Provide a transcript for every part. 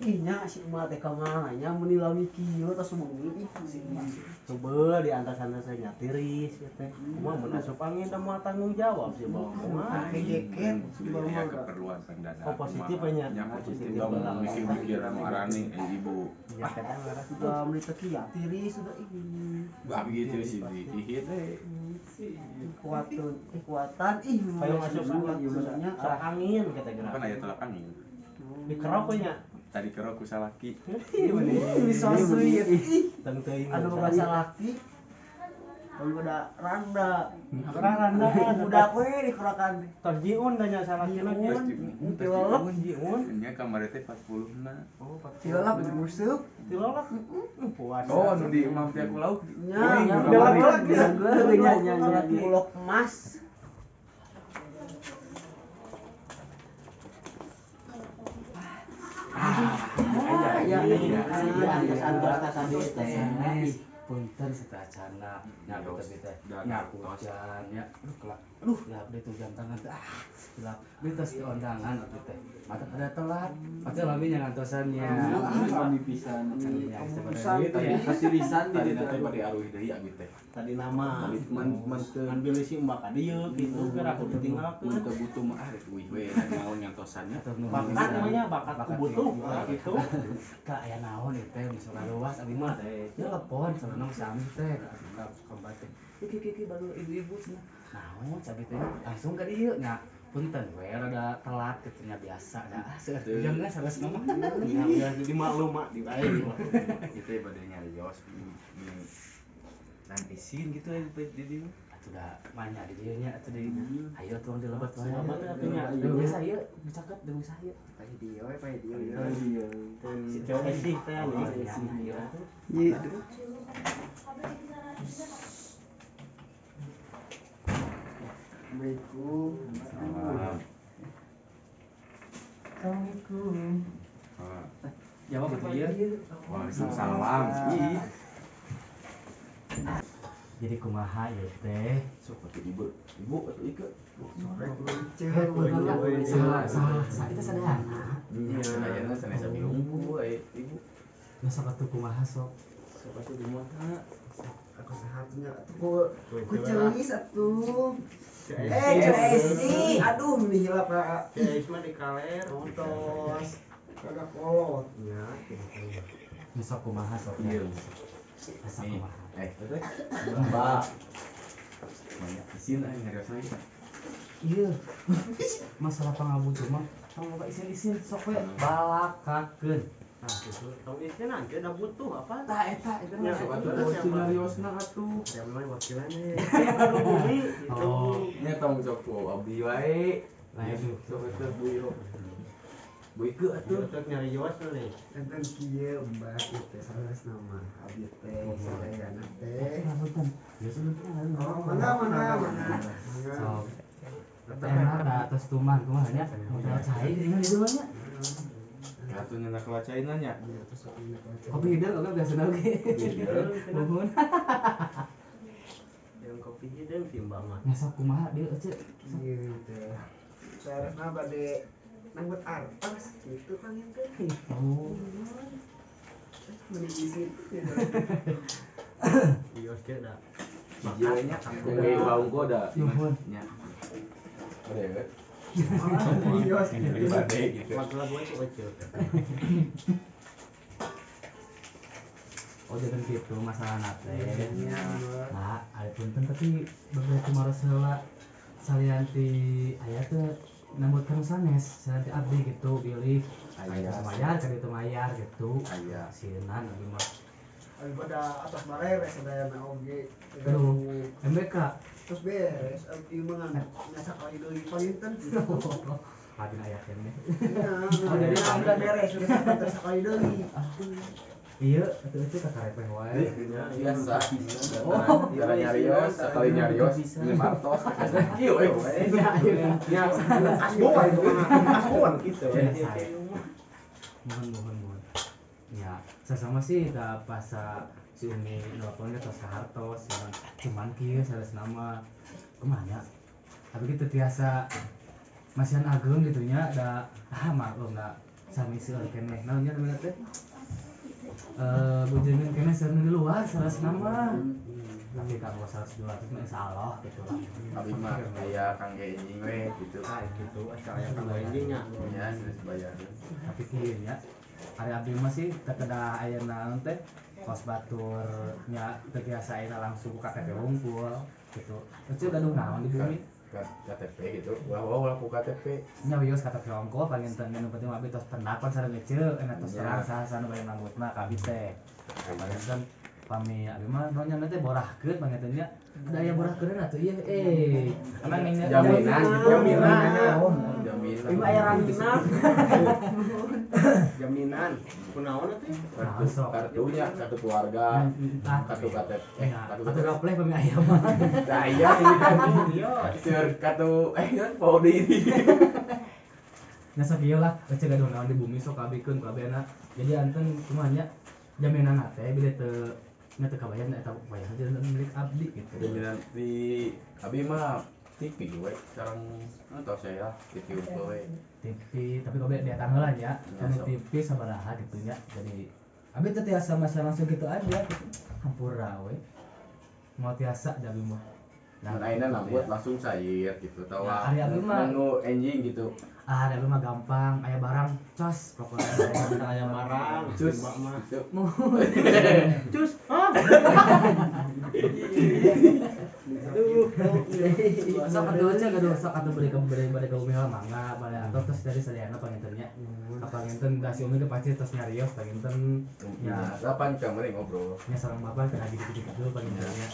Ihnya si emak teh kamana nya mun lami kieu tos meungeun si emak. Coba di antas-antas saya tiris ya teh. Kumaha mun asup angin da moal tanggung jawab sih bawa kumaha jeket ya keperluan pendana. oh positif nya. Ya positif dong mikir-mikir marani ibu. Ya kadang ngaras sudah meuli teh kieu tiris sudah ini. Abi gitu sih dikit teh. Kekuatan payung asup angin angin kata gerak. Kan aya tolak angin. Dikerok nya. Tadi kerok ku salaki. Bisa sweet. Anu boga salaki. Lalu ada randa. Randa budak we dikerokan. Tos jiun da nya salakina nya. Tilolok jiun. Nya kamar teh 40-na. Oh, tilolok busuk. Tilolok. Puas. Oh, nu di imam teh ku lauk. Nya, nya kulok emas. Punten setacana kita ngapujan ya aduh ya abdi tuh jam tangan gelap mitos di undangan kita mata pada telat pasti lami yang ngantosannya kami pisan kasih lisan Tadi nanti pada aruh deui abi teh. Tadi nama ngambil si mbak ka dieu kitu keur aku ditinggalkeun Mun teu butuh mah rek we naon ngantosannya. bakat namanya bakat butuh gitu ka aya naon ieu teh misalna luas abi mah telepon soranong sami teh ka batik iki baru ibu-ibu cenah naon cabi teh langsung ka dieu nya punten we rada telat kitu nya biasa dah jangan sanes mah ya udah jadi maklum mak di bae Kita bade nyarios dan isin gitu di dieu. Sudah banyak di dieu nya atuh di ayo tuang dilebet wae lebat atunya deui saya dicaket deui saya pae dieu we pae dieu si cewek sih teh iya Assalamualaikum. Assalamualaikum. jawab betul ya Waalaikumsalam. jadi kumaha ya teh Sok atuh ibu atuh ike. saha kita sadayana Sadayana sanes ibu ibu. sok atuh kumaha sok Atuh di mana? Aku sehatnya atuh ku celis atuh. CSI. Aduh mihila Pak. CSI mah di kaler nontos. Kagak kolot. Ya, sok kumaha sok Iya. asa kumaha Teh. Mbak. Banyak isin nyarios lagi. iya masalah pangabutuh mah kalau isin-isin sok we balakakeun nah gitu. Tong ieu nanti udah butuh apa? tah eta Ya, Sok atuh atuh nyariosna atuh. Siapa mah wakilannya? Baru bumi gitu. Nya tong sok ku abdi wae. Aduh. Sok atuh buyo. Buike atuh. Untuk nyari Yos nih. enten kieu mbak itu salah nama abdi teh sadayana teh punten ya sebentar mana sok enak da atas tuman kumaha nya modal cai geuningan di dieu nya Atuh nya kelacaina nya. kopi hidung oke biasa oge nuhun Yang kopi hidung timbang mah. nya sok kumaha dieu ceu kieu teh saresna bade nanggut arpas gitu kan itu oh meni isi Yos ge da. Hijau nya yang bau goda. nuhun Nya. Ada Yos Dari badai gitu. Masalah buat itu kecil. oh jangan gitu masalah nate nah ada punten tapi beberapa kemarin heula salianti aya teh nambutkeun sanes salianti abdi gitu pilih aya mayar ka ditu mayar gitu Aya. sieunan abdi mah daripada atas barere sadayana oge aduh MBK terus beres abdi mah nyasa kali deui palinten abdi aya keneh oh jadi angga beres sudah sampai sekali deui iya itu kakarepeh wae Biasa. Cara nyarios, sekali nyarios 500. Kieu we. Ya, asbon itu mah. Asbon gitu. mohon ya sesama sih da pas si Umi nelponnya tos ka hartos cuman kieu sanes nama kemana tapi gitu biasa masihan agung gitu nya da maklum da sami seueur keneh naonnya namanya teh bujangan keneh seueur di luar salah nama tapi kalau 100-200 mah insyaallah gitu lah Abi mah aya kangge enjing we gitu. gitu asal aya kanggo enjingnya Ya sudah bayar. tapi kieu nya ari abdi mah sih teu kedah aya naon teh kos batur nya teu biasa ayeuna langsung ka KTP hungkul gitu eceu gaduh naon di bumi KTP gitu. Wah ku KTP. nya wios KTP hungkul panginten nu penting abdi tos pendapat sareng eceu enak tos terang saha nu bae nambutna ka abdi teh panginten pami abi mah naonnya teh borahkeun panginten nya daya borahkeun atuh ieu emang Jaminan. ieu aya rantina jaminan kunaon teh Kartunya, kartu keluarga, kartu KTP, kartu gapleh pami aya mah nah iya ini tadi seur kartu kan mau di ini nya sok ieu lah eceu gaduh naon di bumi sok abikeun ku abena jadi anten kumaha nya jaminan teh bila teu nya teu kabayang eta bayar aja milik abdi gitu jaminan di abi mah TV we sekarang atau saya TV we TV tapi kalau dia tanggal aja kalau TV sabaraha gitu nya jadi abi teh tiasa masa langsung gitu aja gitu hampura we mau tiasa da abi mah nah ayeuna nambut langsung cair gitu tawa ari abi mah nu enjing gitu da abi mah gampang aya barang cos pokoknya aya barang cus mbak mah gitu cus ah sok atuh aja gaduh sok atuh bade ka bumi mangga bade atau terus dari sadayana pangintennya panginten da si umi pasti terus nyarios panginten ya kapan kamari ngobrol nya sareng bapak teh gitu dulu pangintennya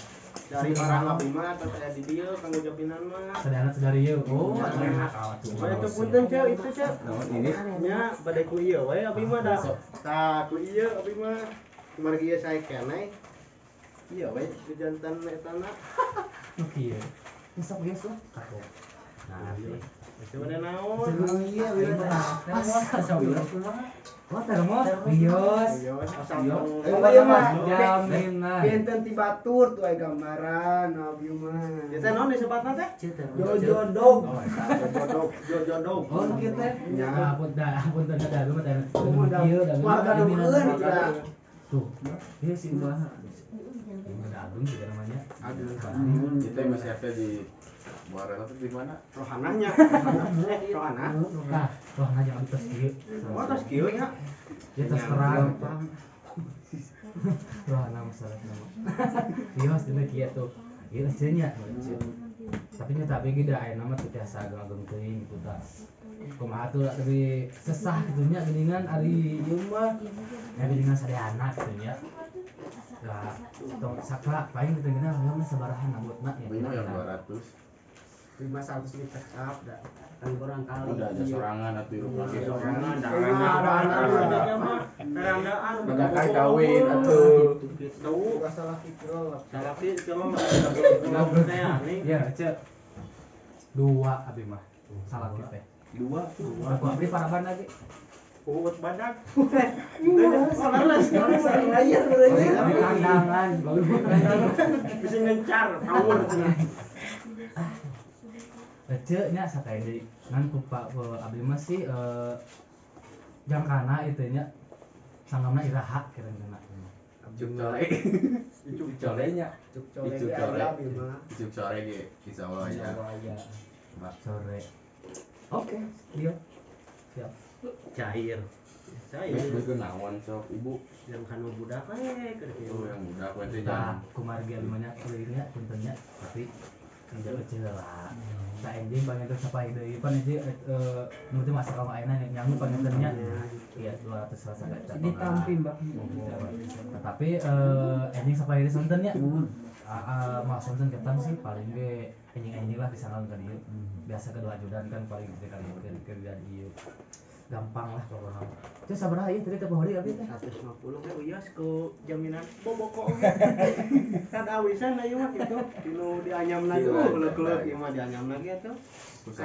dari barang abi mah atau saya di dieu kanggo jaminan mah sadayana sadari ieu oh enak awat tuh bae teu punten ceu itu ceu ini nya bade ku ieu we abi mah da tah ku ieu abi mah margi ieu sae keneh iya we di jantan eta na oke besok besok kakek nah itu ada naon iya wah termos bios asal iya mah jaminan benten ti batur tuh aya gambaran abi mah eta naon disebutna teh jodog jodog oh kieu teh Ya. ampun teh da mah teh Ieu warga nukeun ya tuh ieu si mbah ada agung juga namanya kita masih ada di Muara itu di mana rohananya rohana nah wah ngajak abis kieu oh tos kieu nya ya terserah wah nama salah nama bios dina kieu tuh ieu cenah tapi nya tapi ge da aya nama teh tiasa ageng teuing gitu tah kumaha tuh tapi sesah gitu nya geuningan ari ieu mah nya geuningan sadayana gitu nya lah tong sakla paling gitu geuningan mah sabaraha nambutna ya ini yang 200 500 liter cap dah kan kurang kali udah ada sorangan atau di rumah gitu sorangan darahnya mah terandaan udah kan kawin atuh tuh salah kilo salah ki kalau teh ani ya cek dua abi mah salah kita dua aku abdi paraban lagi uut badak kandangan bisa ngencar power Ece nya sakai deui ngan ku Pak abdi mah sih jangkana itu nya sanggamna iraha kira-kira cuk colek cuk colenya cuk colek abi mah cuk colek ge insya Allah ya Mbak sore oke dia siap cair itu naon sok ibu yang kanu budak itu yang muda ku teh nah jangan kumargi alimanya kulirnya puntennya tapi tidak kecil lah tak enjing pengen terus apa ide pan aja nanti masa kalau aina nyanggu pengen ternya iya 200 selasa gacha ditampi mbak tapi enjing sampai ide sontennya mau sonten ketan sih paling ge enjing lah disanggal ka dieu biasa kedua ajudan kan paling gede kali ke dieu gampang lah pokoknya itu sabaraha ieu tadi teh pohori abi teh 150 ke uyas ku jaminan boboko kan awisan ieu mah kitu dinu dianyamna tuh leuk-leuk ieu mah dianyamna ge atuh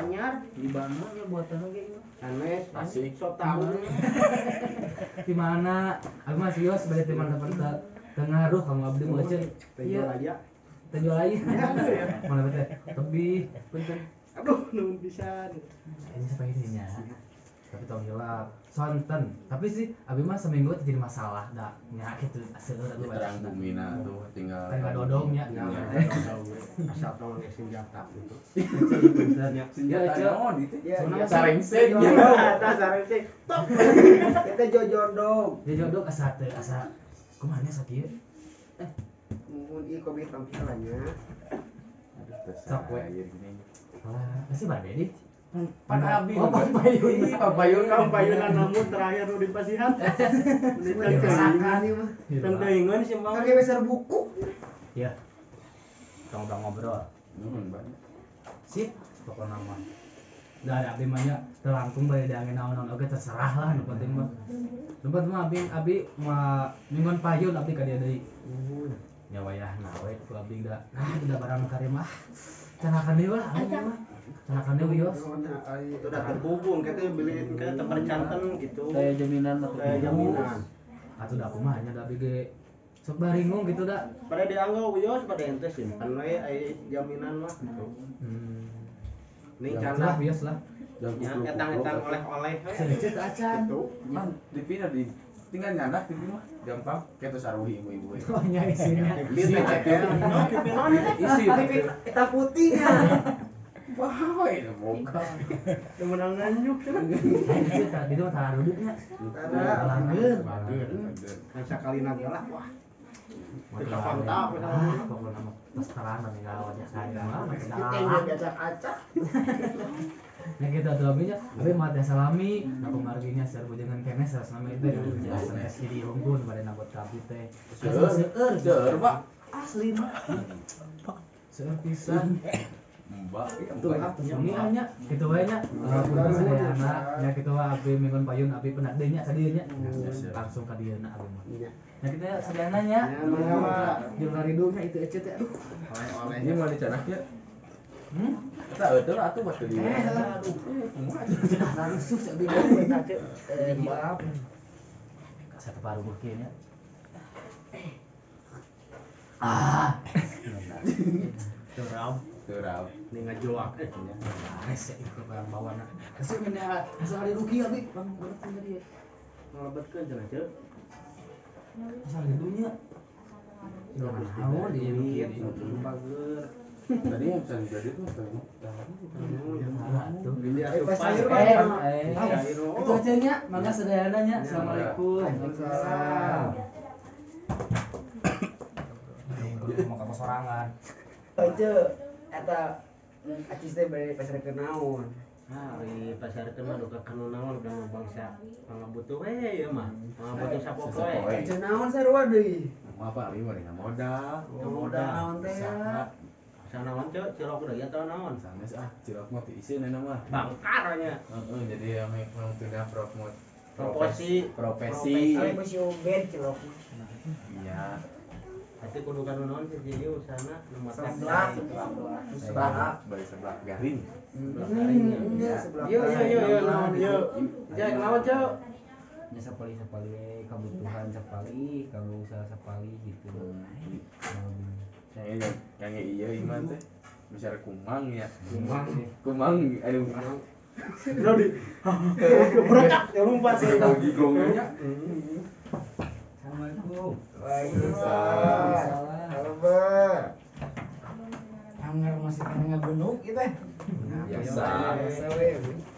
anyar di Bandung ya buatan ge ieu sanes asik sok tahu di mana aku masih yos balik di mana tempat tengaruh kamu abdi mau aja penjual aja tenjual aja mana betul lebih punten aduh nu bisa ini sampai ininya tapi tong hilap sonten tapi sih abi mah seminggu itu jadi masalah dah nya gitu asal Di terang bumi na tuh tinggal dodongnya asal tolong senjata gitu. senjata naon itu Ya, sarengseng ya. ya Atas sarengseng. Tok. Kita jojodong. dia jodoh asa teu asa kumaha nya sakieu Mun ieu kopi tampilannya. Sok, we. gini alah pasti bade di Pada abi Papayunan namun terakhir nu di pasihan. Kesakan ieu mah. Tenteuingeun si Mbak. Kage besar buku. ya tong udah ngobrol banyak sip pokoknya mah da ada abi mah nya teu langkung bade dange naon-naon oge terserah lah nu penting mah abi mah minggon payun abi ka dia deui nya wayahna we ku abi da udah barang karya mah canakan deui lah abi mah canakan deui yos Itu udah terhubung kita beliin ke tercanten gitu. Kayak jaminan atau Kayak jaminan. atuh da kumaha nya da abi ge sok baringung gitu da Pada dianggap wios pada ente simpan we aya jaminan mah gitu. Nih lah canda bias lah nya etang-etang oleh-oleh we. sedikit acan Gitu. man dipindah di tinggal nyanak di rumah gampang kayak tuh saruhi ibu-ibu oh nya isinya isi Nah, pimpinan isi Eta putihnya. wah ini boga temenang nganjuk kan. itu tadi itu mah duduknya langeun Kan sakali nagelah wah. Kita Mata kontak pokoknya mah terus terang nih lawannya saya mah Kita yang biasa kaca. ya kita tuh abinya abi mah teh salami aku marginya share bujangan kene 100 nama itu ya sanes di unggul pada nabot kabi teh seur pak asli mah seueur pisan mbak tuh ini hanya gitu wae nya punten sadayana nya kitu wae abi minggon payun abi penat deui nya ka dieu nya langsung ka dieu na abi mah nya kita sadayana nya jeung ngaridunya itu ece teh aduh ini mau dicanaknya kita eueuh atuh buat ke dia aduh langsung abi mah maaf saya keparu mungkin ya Terap terap nih ngajoak nya. Rese itu barang bawana. Kasih mina asal ada rugi abi, bang berat tadi ya. Ngalebetkeun cenah ceu. Asal ada dunya. Jangan tahu dia rugi di Bager. tadi yang bisa jadi tuh tuh. Ini asup sayur, sayur. Itu aja nya, mangga sederhananya. Assalamualaikum. Waalaikumsalam. Mau ke sorangan. Aja eta acis teh bari pasar kenaon. Hari pasar teh mah duka kanu naon kana bangsa pangabutuh we ya mah. Pangabutuh sapopoe. Aja naon sarua deui. apa lima dengan modal Modal naon teh ya. Sanaon ceu cilok deui atawa naon? sanes cilok mah teu isi neuna mah Bangkar nya. jadi yang tengah promote Profesi. profesi Ari bisi ubed cilok. iya Tapi kudu kanu naon sih jadi usahana nu mata Sebelah. bari sebelah garing Iya, sebelah. Yo naon yo. Jek naon ceu? ya sapali kebutuhan sapali kalau usaha sapali gitu yang iya iman teh misal kumang ya Kumang. aduh Lodi. Beretak ya lumpat sih. tahu gigongnya Assalamualaikum Waalaikumsalam. Kabar. Anggar masih kangen gunung kita biasa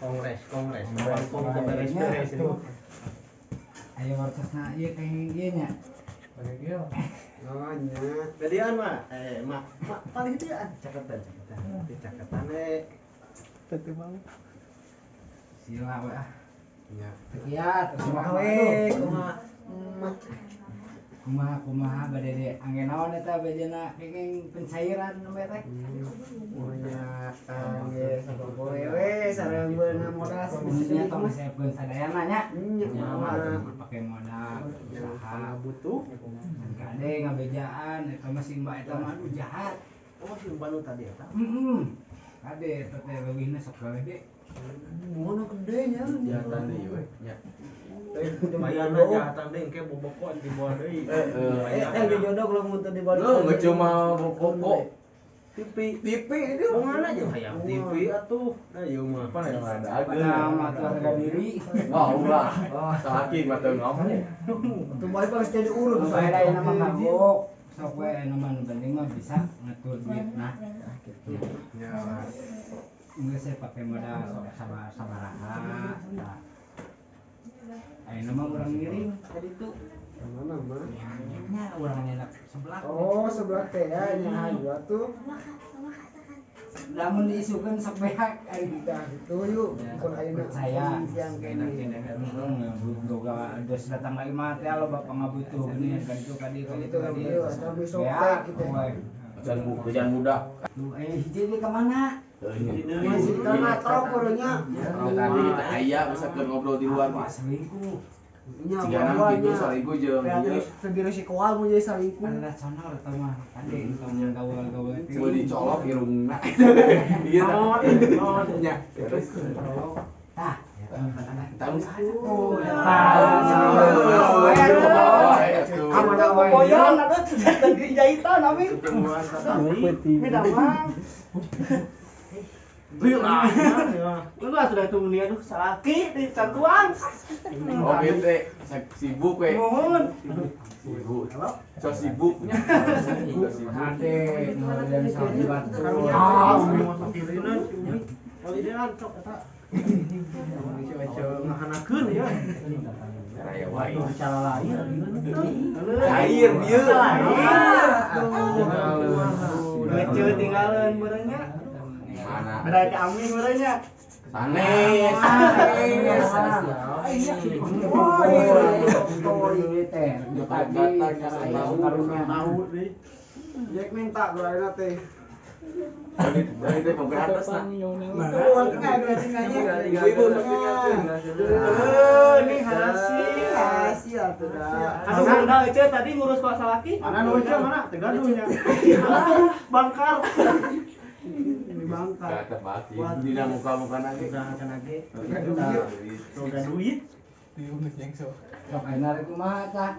Kongres. Kongres teu beres-beres ini. ayo wartosna ieu kayak ieu nya Nanya. Gedean mah mak paling gedean caketan. Di caketan sila we ah nya. kiat Kumaha we, kumaha bade angin naon eta bejana kenging pencairan we teh Punya kangge sapopoe we sareng beunang modal sebenarnya tong siapkeun sadayana nya Nya mah pake modal usaha Butuh. kade ngabejaan eta mah si mbak eta mah aduh jahat Oh si Banu tadi eta. kade eta teh leuwihna sok gede mono gede nya. jatan deui we nya Bayarna jahatan deui engke bobokon di bawah deui. Yang jodoh kalau muntah di balik. lu nggak cuma pokok TV itu mana aja hayang TV atuh. Ayo mah. Apa yang ada Nama keluarga diri. Wah, ulah. Salaki mata ngomong. Tuh bae pas jadi urut Supaya ada nama kagok. Sok we nama nu penting mah bisa ngatur duit nah. Gitu. Ya. Enggak saya pakai modal sama raha. Nah. Ayo nama orang ngiring tadi tuh. mana mah Ya orang enak sebelah. oh sebelah teh ya nya dua tuh Lamun diisukeun sok behak ai dah itu yuk pun ayeuna saya yang kene boga dos datang lagi mah teh loba pangabutuh geuning kan itu kadi itu tapi sok teh gitu Hujan budak. Tuh hiji di ka mana? masih kana trok urangnya Tadi kita aya bisa ngobrol di luar Pak. Selingkuh. nya Ciganang gitu salingkuh jeung Beatrice segera si koal mau jadi salingkuh Kan rasional eta mah. Ade engkau gaul-gaul teh. coba dicolok irungna. Iya nya. Terus Tah. tahu Oh, Amana boyan ada tadi jahitan abi. Beda mah. Bilang lu sudah tuh nih aduh salaki di cantuan. Oh bete sibuk we. Mohon. Sibuk. So sibuknya. Ade dan salji batu. Mau sakirinan. Oh ini kan sok eta. Ngahanakeun ya. Raya wae. Cara lain. Cair bieu. Ngece tinggalan beurangnya. Mana? Berarti amin beurangnya. Sanes. Tahu deh. Jack minta doaina teh. Dari teh pokok atas nah. Tuh, tengah dua tinggalnya. Ibu Nih Hasil tuh dah. Aduh, udah Ece tadi ngurus kuasa laki. Mana nu Ece mana? Tegaduhnya. Bangkar. Ini bangkar. Kata baki. Dina muka-muka lagi. Udah akan lagi. Udah duit. Sok ayeuna rek kumaha tah?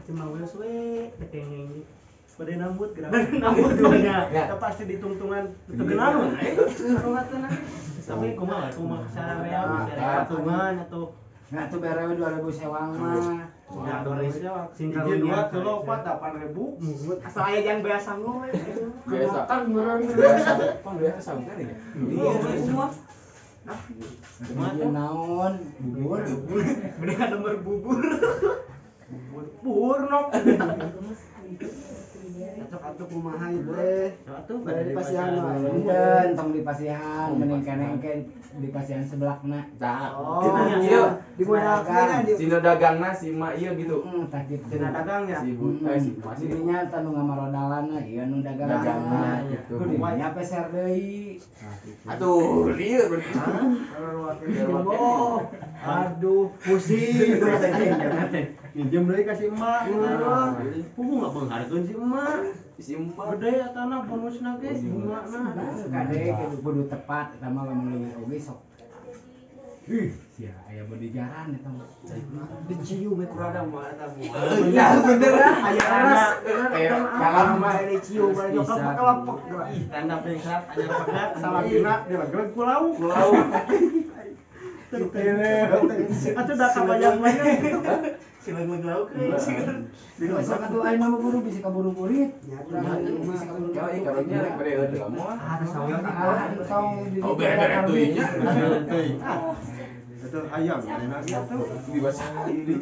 Cuma wes we ketengeng. Pada nambut gerak. Nambut dunia. Kita pasti ditungtungan tegenaun. Anu ngatana. Sampai kumaha cara real dari patungan atau Nah tuh berewe 2000 sewang mah. ya doresnya singkat dua kilo 8.000 mulut asal aya yang biasa ngowe Biasa. Kan meureun. Biasa sangkan ya. iya semua Ieu naon? Bubur. bener kan nomor bubur nok Cocok atuh kumaha ieu teh. atuh Bade di pasihan mah. Punten tong di pasihan mending kenengke di pasihan sebelahna. Tah. Oh, Ieu di modalkeun di Sino dagangna si mak ieu gitu. Tah kitu. cenah dagang ya Si ibu si masih Ininya tanu ngamarodalana ieu nu dagangna dagangna. gitu. Kudunya peser deui. Atuh, lieur berarti. Oh, aduh, pusing. Minjem deui ka si emak. pugu nggak menghargain si emak Si empat. gede ya tanah bonusna ge bunga nah Kade kudu tepat eta mah lamun leuwih oge sok. Sia aya bodyguardan eta mah. Dicium ku rada mah eta mah. Iya bener ah. aya tanda Kayak kalah mah Ini cium aja Bisa. kelepek. ih tanda pengsat aya pegat salakina dilageun pulau atuh da kabayang-bayang si leung lauk Bisa katu ayeuna mah guru bisa kaburu kurit. Kalau ieu karunya rek bade eueuh kamu ah. Oh bere-bere teuingnya. itu ayam lagi atuh Di basa ini.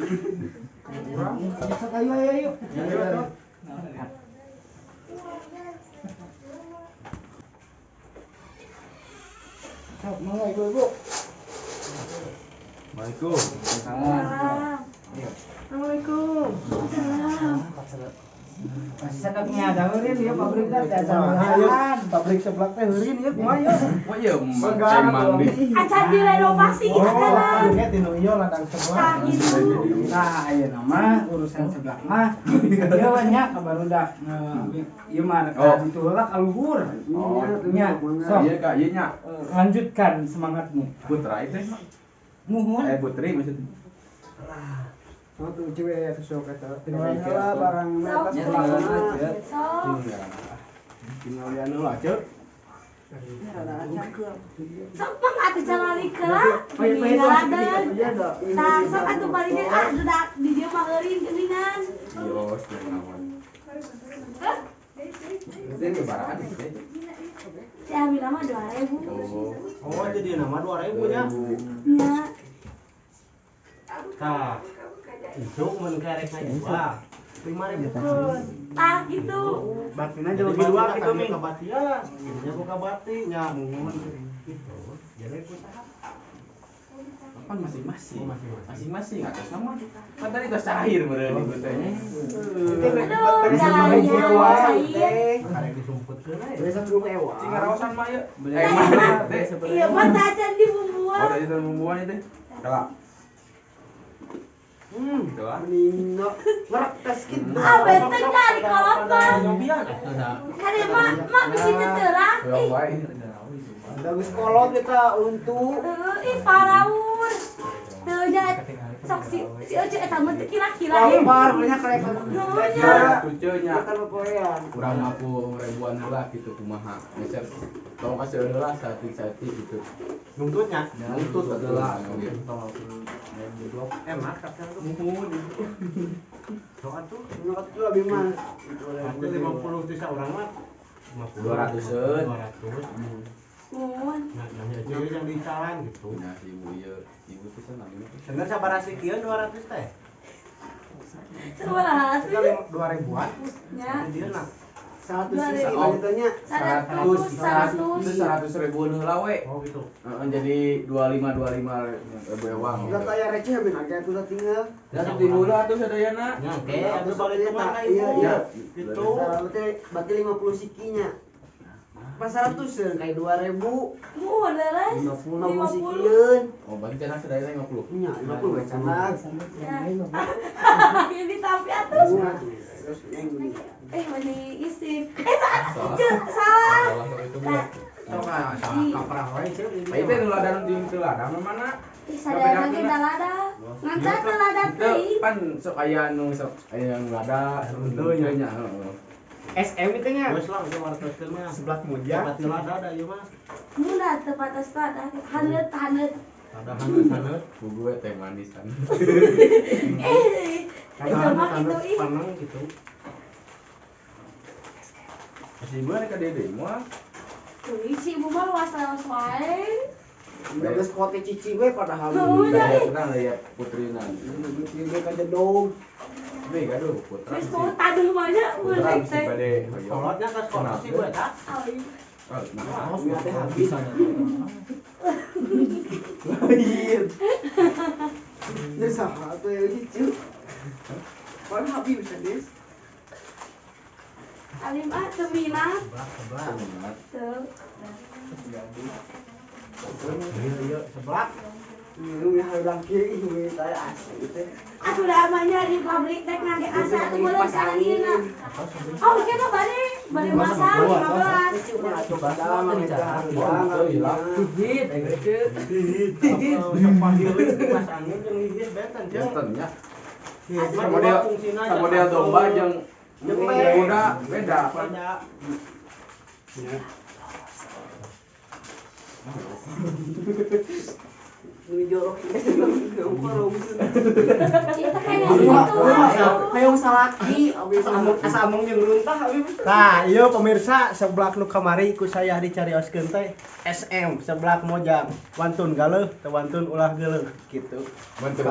Sok ayo. Sok mangga ibu-ibu. Assalamualaikum. Assalamualaikum Sedeknya ada heureun ieu pabrik teh ada Ayo, jalan. pabrik seblak teh heureun ieu kumaha. Wah ieu emang di. Acan direnovasi adalah Lihat dino ieu ladang seblak. Nah, ayeuna mah urusan sebelah mah ieu we nya kabarudak ieu mah rek ditulah ka luhur. Oh, nya. Sok Iya Kak, ieu nya. lanjutkan semangatmu. Putra itu. Nuhun. Putri maksudnya. Oh tuh cewek ya sok eta. Tinggal barang Sok, atas sok. barang aja. Sok. Tinggal lian heula, Cek. Sok atuh calalikeun lah. Peninggalan. Tah sok atuh paling budak di dieu mah eurin geuningan. Yos naon. Itu barang teh. Si Amina mah 2000. Oh, jadi nama 2000 nya. Nya. Tah. Itu mun karek jual. 5.000 keun. Tah gitu. Batina jadi dua gitu mi. Kabatian. Jadinya buka bati nya mun gitu. Jadi usaha. Kan masing-masing atas nama. Kan tadi tas cair bener di teh. Aduh, cair. Karek disumputkeun aya. Biasa belum ewa. Cing raosan mah ya. Iya mah tacan di bumbuan. Oh, dari bumbuan itu. Kalau gitu ah. Nino ngerak tes gitu. Ah benteng kan di kolot mah. Nyobian atuh da. Kade mah bisi teterang. Yang baik. Bagus kolot kita untuk. Ih paraun. Teu nya sok si Oce eta mah teu kila-kila. Lapar banyak karek. Nunya. Tujuhnya. Kita bepoean. Kurang mampu ribuan heula gitu kumaha. Geser tong kasih heula sati-sati gitu. Nuntutnya. Nuntut adalah Enak kan muhun. Sok atuh. Nyokot itu lebih mah. Aku 50 teh saurang mah 200-an. 200. Mun. Nah, yang yang di jalan gitu. Nah, si ibu ieu, ibu teh senang. Sebenarnya sabaraha sikieun 200 teh. Sabaraha sih? 2000-an. Nya. Dia nak 100 sih lanjutannya. 100 ribuan heula we. oh gitu. Jadi 25 ribu ewang. Udah kayak receh ben harga itu udah tinggal. Ya tapi heula atuh sadayana. Nya oke, atuh balik ke mana Iya, ibu? iya. Gitu. Berarti 50 sikinya. Pas 100 kayak 2000. Mun leres. 50 sikieun. Oh, berarti cenah sadayana 50. Nya 50 we canak. Ini tapi atuh. Terus yang ini. Mani isip. Salah. Salah itu buat. Sok kaprah wae ceu. Itu teladan di teladan mana? Sadayana ge dalada. Nganca dalada Itu teuing. pan sok aya anu sok aya yang lada Runtuhnya. nya, heeh. SM itu nya. Wes lah geus wartoskeun mah. Sebelah moja. Pati lada da ieu mah. Mun da teu patas pada. Haneut. Ada haneut-haneut. Bugu we teh manis kan. Itu mah itu ih. Panang gitu. Masih gua ka dede mah. Tuh si ibu mah luas-luas wae. Udah geus kote cici we padahal. Daya tenang ya putrina. Ini ka jedong. We gaduh putra. Terus kau taduh banyak mun Putra teh. mesti bade. Kolotnya ke sekolah sih gue tak. Ai. Nah, Ini teh habis. Lain. Ini saha tuh ya cici. Pan habis bisa des. Alim ah teu minat. Sebelah. Teu. Iya, sebelah. Ini yang halang kiri ini teh asli teh. Atuh da amanya di pabrik teh ngage asa atuh boleh salahina. Oh, kena bade masak 15. Cici mah atuh dalam mah Hijit, hijit. Besok panggil pas angin jeung hijit beten jeung. Jantannya Model fungsina model domba jeung kuda beda. Beda. Ini jorok ini ngomong Itu kayak gitu. Hayong salaki abis asamong jeung runtah abis. Nah, iya pemirsa, sebelah nu kamari ku saya dicarioskeun teh SM sebelah mojang. Wantun galeuh, teu wantun ulah geuleuh kitu. Mantun.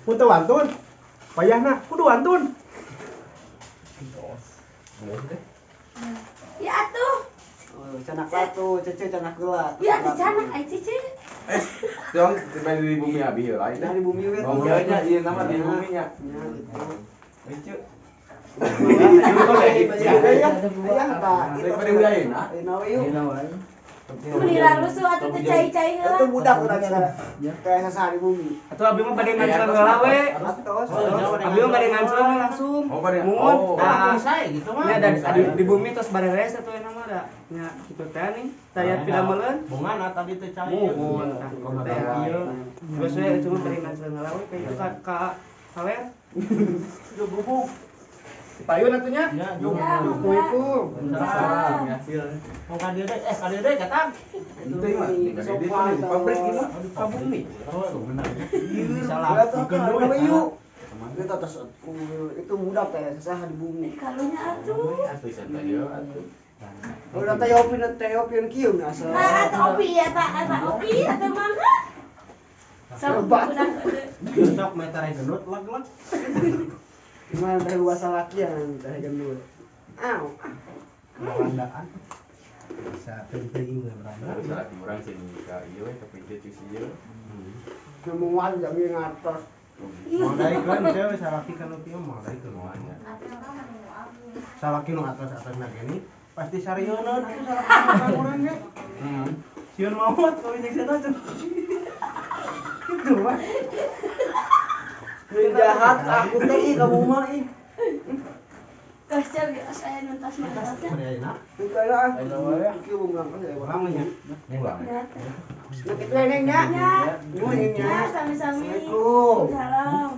Mun teu wantun, payahna kudu wantun. Ya atuh. Canak latu, cece canak gelat. Ya atuh canak ai cici. Dong tiba di bumi abi lain. Dari bumi we. Ngomongnya ieu nama di buminya. Ya gitu. Lucu. Aya tak. Daripada udayeuna. Nawe yuk. Menira rusuh atuh teh cai-cai heula. Itu budak urang-urang. Kayak sasari bumi. Atuh abi mah bade ngancuran heula we. Atos. Abi mah bade ngancuran langsung. Oh, pada. Mungun, Oh. selesai gitu mah. Ya di bumi terus bareres atuh enak mah da. Nya kitu teh nih. Tayat pida meuleun. Bunga tadi teh cai. Muhun. Teh ieu. Terus we cuma bari ngancuran heula we kayak ka kawer. Itu bubuk. Payun atunya. Ya, Assalamualaikum. Salam. Mau kadir deh katang. Itu mah tinggal di desa nih, di pabrik gitu di kampung nih. Oh, benar. Salah. Yuk. Kita atas itu mudah teh sesah di bumi. Kalunya atuh. Atuh santai yo atuh. Udah teh opin kieu asa. Nah, eta opi eta mangga. Sabat. Besok meter gendut leg. Gimana teh bahasa laki yang teh gendut. Aw. Randaan. Bisa penting beranda. Salah kurang sih ka ieu we kepijit cuci ieu. Semuanya jadi ngatos. Mau dari kan cewek salaki kan kieu mau dari kan Semuanya. salaki nu atas-atasna gini pasti sarieuna atuh salaki urang ge. Sieun maot kau injek sana tuh. Itu mah. Jahat aku teh kamu mah ih. Terus cari saya nuntas nuntas. Ayeuna Kayak Ayo wae. kieu bungang ya. urang nya. Mulang. Nanti neneknya. Ya, sami-sami. Assalamualaikum. Salam.